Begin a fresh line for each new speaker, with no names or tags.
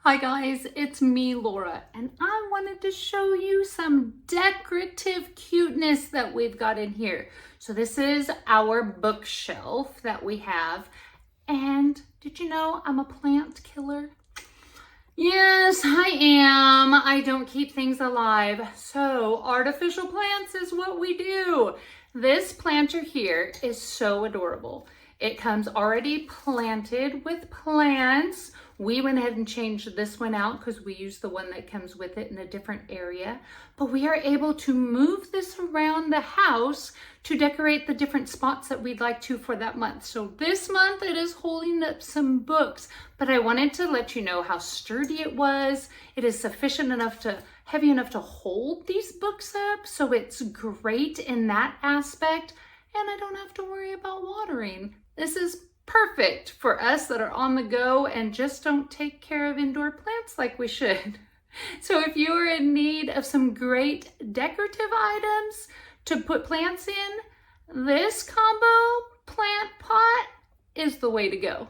Hi guys, it's me, Laura, and I wanted to show you some decorative cuteness that we've got in here. So this is our bookshelf that we have. And did you know I'm a plant killer? Yes, I am. I don't keep things alive. So artificial plants is what we do. This planter here is so adorable. It comes already planted with plants. We went ahead and changed this one out because we use the one that comes with it in a different area. But we are able to move this around the house to decorate the different spots that we'd like to for that month. So this month it is holding up some books, but I wanted to let you know how sturdy it was. It is sufficient enough to, heavy enough to hold these books up. So it's great in that aspect. And I don't have to worry about watering. This is perfect for us that are on the go and just don't take care of indoor plants like we should. So if you are in need of some great decorative items to put plants in, this combo plant pot is the way to go.